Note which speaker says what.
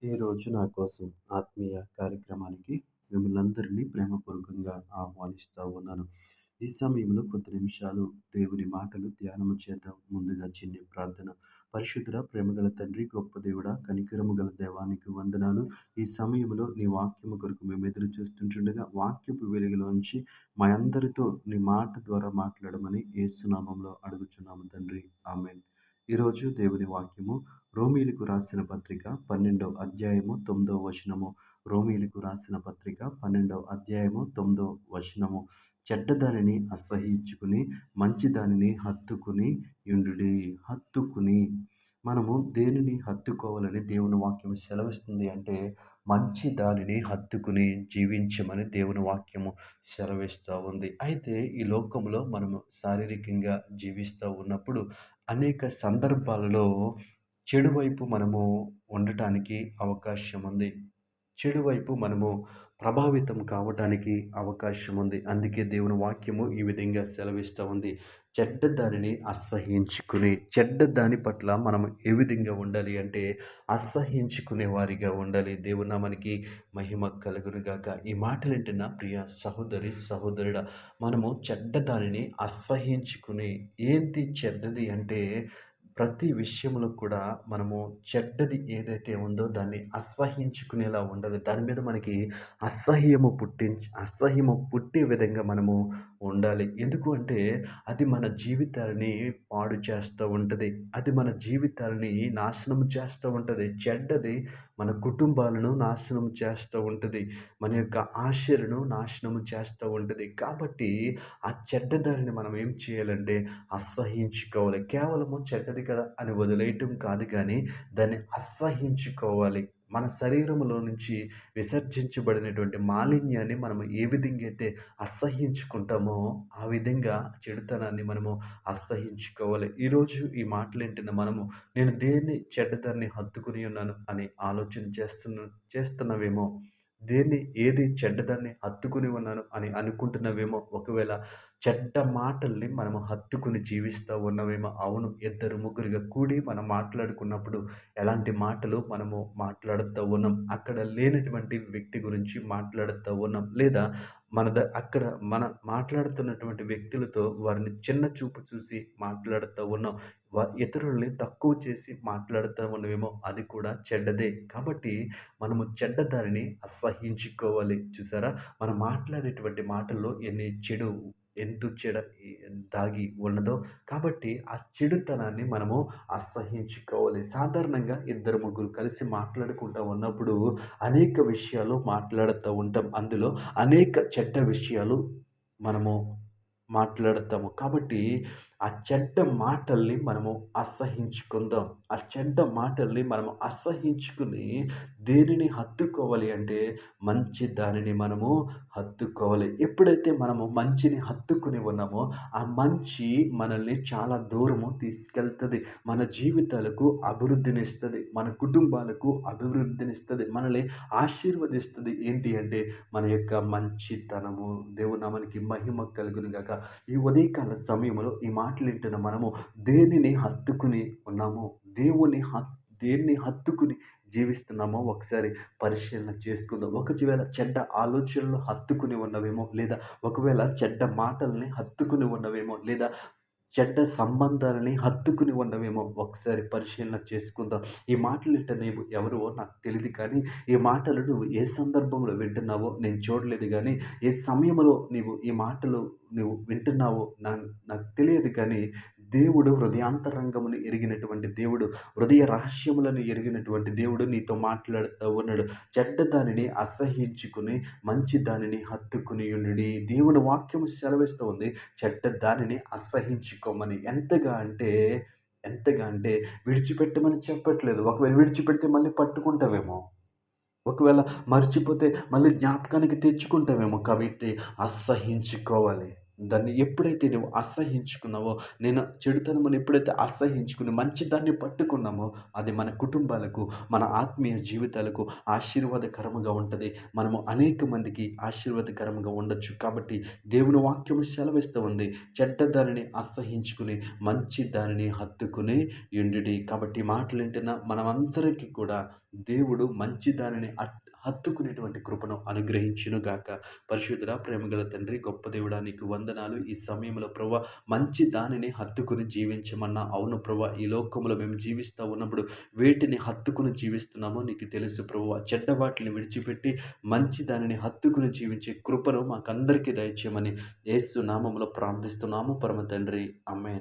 Speaker 1: ఈరోజు నా కోసం ఆత్మీయ కార్యక్రమానికి మిమ్మల్ని అందరినీ ప్రేమపూర్వకంగా ఆహ్వానిస్తూ ఉన్నాను. ఈ సమయంలో కొద్ది నిమిషాలు దేవుని మాటలు ధ్యానము చేద్దాం. ముందుగా చిన్ని ప్రార్థన. పరిశుద్ధుడా, ప్రేమగల తండ్రి, గొప్ప దేవుడా, కనికరము గల దేవానికి వందనాలు. ఈ సమయంలో నీ వాక్యము కొరకు మేము ఎదురు చూస్తుంటుండగా వాక్యపు వెలుగులోంచి మా అందరితో నీ మాట ద్వారా మాట్లాడమని యేసు నామములో అడుగుచున్నాము తండ్రి. ఆమేన్. ఈరోజు దేవుని వాక్యము రోమీయులకు రాసిన పత్రిక 12వ అధ్యాయము 9వ వచనము. రోమీయులకు రాసిన పత్రిక 12వ అధ్యాయము 9వ వచనము. చెడ్డదానిని అసహ్యించుకుని మంచి దానిని హత్తుకుని యుండుడి. హత్తుకుని మనము దేనిని హత్తుకోవాలని దేవుని వాక్యం సెలవిస్తుంది అంటే మంచి దానిని హత్తుకుని జీవించమని దేవుని వాక్యము సెలవిస్తూ ఉంది. అయితే ఈ లోకంలో మనము శారీరకంగా జీవిస్తూ ఉన్నప్పుడు అనేక సందర్భాలలో చెడు వైపు మనము ఉండటానికి అవకాశం ఉంది. చెడు వైపు మనము ప్రభావితం కావటానికి అవకాశం ఉంది. అందుకే దేవుని వాక్యము ఈ విధంగా సెలవిస్తూ ఉంది. చెడ్డ దానిని అసహ్యించుకుని, చెడ్డ దాని పట్ల మనం ఏ విధంగా ఉండాలి అంటే అసహ్యించుకునే వారిగా ఉండాలి. దేవుని నామానికి మహిమ కలుగును గాక. ఈ మాటలు వింటున్న ప్రియ సహోదరి సహోదరుడా, మనము చెడ్డ దానిని అసహ్యించుకుని, ఏంటి చెడ్డది అంటే ప్రతి విషయంలో కూడా మనము చెడ్డది ఏదైతే ఉందో దాన్ని అసహ్యించుకునేలా ఉండాలి. దాని మీద మనకి అసహ్యము పుట్టే విధంగా మనము ఉండాలి. ఎందుకు అంటే అది మన జీవితాన్ని పాడు చేస్తూ ఉంటది. అది మన జీవితాన్ని నాశనం చేస్తూ ఉంటది. చెడ్డది మన కుటుంబాలను నాశనం చేస్తూ ఉంటది. మన యొక్క ఆశలను నాశనం చేస్తూ ఉంటది. కాబట్టి ఆ చెడ్డదానిని మనం ఏం చేయాలంటే అసహ్యించుకోవాలి. కేవలము చెడ్డది కదా అని వదిలేయటం కాదు కానీ దాన్ని అసహ్యించుకోవాలి. మన శరీరంలో నుంచి విసర్జించబడినటువంటి మాలిన్యాన్ని మనము ఏ విధంగా అయితే అసహ్యించుకుంటామో ఆ విధంగా చెడుతనాన్ని మనము అసహ్యించుకోవాలి. ఈరోజు ఈ మాటలు వింటున్న మనము నేను దేన్ని చెడ్డదాన్ని హత్తుకుని ఉన్నాను అని ఆలోచన చేస్తున్నావేమో. ఏది చెడ్డదాన్ని హత్తుకుని ఉన్నాను అని అనుకుంటున్నావేమో. ఒకవేళ చెడ్డ మాటల్ని మనము హత్తుకుని జీవిస్తూ ఉన్నామేమో. అవును, ఇద్దరు ముగ్గురుగా కూడి మనం మాట్లాడుకున్నప్పుడు ఎలాంటి మాటలు మనము మాట్లాడుతూ ఉన్నాం. అక్కడ లేనటువంటి వ్యక్తి గురించి మాట్లాడుతూ ఉన్నాం. లేదా అక్కడ మన మాట్లాడుతున్నటువంటి వ్యక్తులతో వారిని చిన్న చూపు చూసి మాట్లాడుతూ ఉన్నాం. ఇతరుల్ని తక్కువ చేసి మాట్లాడుతూ ఉన్నామేమో. అది కూడా చెడ్డదే. కాబట్టి మనము చెడ్డదానిని అసహ్యించుకోవాలి. చూసారా, మనం మాట్లాడేటువంటి మాటల్లో ఎంత చెడ దాగి ఉన్నదో. కాబట్టి ఆ చెడుతనాన్ని మనము అసహ్యించుకోవాలి. సాధారణంగా ఇద్దరు ముగ్గురు కలిసి మాట్లాడుకుంటూ ఉన్నప్పుడు అనేక విషయాలు మాట్లాడుతూ ఉంటాం. అందులో అనేక చెడ్డ విషయాలు మనము మాట్లాడతాము. కాబట్టి ఆ చెడ్డ మాటల్ని మనము అసహ్యించుకుందాం. ఆ చెడ్డ మాటల్ని మనము అసహ్యించుకుని దేనిని హత్తుకోవాలి అంటే మంచి దానిని మనము హత్తుకోవాలి. ఎప్పుడైతే మనము మంచిని హత్తుకుని ఉన్నామో ఆ మంచి మనల్ని చాలా దూరము తీసుకెళ్తది. మన జీవితాలకు అభివృద్ధినిస్తది. మన కుటుంబాలకు అభివృద్ధినిస్తది. మనల్ని ఆశీర్వదిస్తది. ఏంటి అంటే మన యొక్క మంచితనము. దేవుని నామానికి మహిమ కలుగును గాక. ఈ ఉదయకాల సమయంలో ఈ మాటలు వింటున్న మనము దేనిని హత్తుకుని ఉన్నామో, దేన్ని హత్తుకుని జీవిస్తున్నామో ఒకసారి పరిశీలన చేసుకుందాం. ఒకవేళ చెడ్డ ఆలోచనలు హత్తుకుని ఉన్నవేమో, లేదా ఒకవేళ చెడ్డ మాటల్ని హత్తుకుని ఉన్నవేమో, లేదా చెడ్డ సంబంధాలని హత్తుకుని ఉన్నవేమో ఒకసారి పరిశీలన చేసుకుందాం. ఈ మాటలు వింట నీవు ఎవరో నాకు తెలీదు కానీ, ఈ మాటలు నువ్వు ఏ సందర్భంలో వింటున్నావో నేను చూడలేదు కానీ, ఏ సమయంలో ఈ మాటలు నువ్వు వింటున్నావో నాకు తెలియదు కానీ, దేవుడు హృదయాంతరంగమును ఎరిగినటువంటి దేవుడు, హృదయ రహస్యములను ఎరిగినటువంటి దేవుడు నీతో మాట్లాడుతూ ఉన్నాడు. చెడ్డ దానిని అసహ్యించుకుని మంచి దానిని హత్తుకుని ఉండుడి. దేవుని వాక్యము సెలవిస్తూ ఉంది చెడ్డ దానిని అసహ్యించుకోమని. ఎంతగా అంటే విడిచిపెట్టమని చెప్పట్లేదు. ఒకవేళ విడిచిపెడితే మళ్ళీ పట్టుకుంటావేమో. ఒకవేళ మర్చిపోతే మళ్ళీ జ్ఞాపకానికి తెచ్చుకుంటావేమో. కాబట్టి అసహ్యించుకోవాలి. దాన్ని ఎప్పుడైతే నువ్వు అసహ్యించుకున్నావో, నేను చెడుతనమును ఎప్పుడైతే అసహ్యించుకుని మంచిదాన్ని పట్టుకున్నామో అది మన కుటుంబాలకు, మన ఆత్మీయ జీవితాలకు ఆశీర్వాదకరముగా ఉంటది. మనము అనేక మందికి ఆశీర్వాదకరంగా ఉండొచ్చు. కాబట్టి దేవుని వాక్యము సెలవిస్తూ ఉంది చెడ్డ దానిని అసహ్యించుకుని మంచి దానిని హత్తుకుని యుండుడి. కాబట్టి ఈ మాటలు వింటున్న మనమందరికీ కూడా దేవుడు మంచి దానిని హత్తుకునేటువంటి కృపను అనుగ్రహించునుగాక. పరిశుద్ధుడా, ప్రేమగల తండ్రి, గొప్ప దేవుడా, నీకు వందనాలు. ఈ సమయంలో ప్రభువా, మంచి దానిని హత్తుకొని జీవించమన్నా. అవును ప్రభువా, ఈ లోకంలో మేము జీవిస్తా ఉన్నప్పుడు వేటిని హత్తుకొని జీవిస్తున్నామో నీకు తెలుసు ప్రభువా. చెడ్డ వాటిని విడిచిపెట్టి మంచి దానిని హత్తుకొని జీవించే కృపను మాకందరికీ దయచేయమని యేసు నామములో ప్రార్థిస్తున్నాము పరమ తండ్రి. ఆమేన్.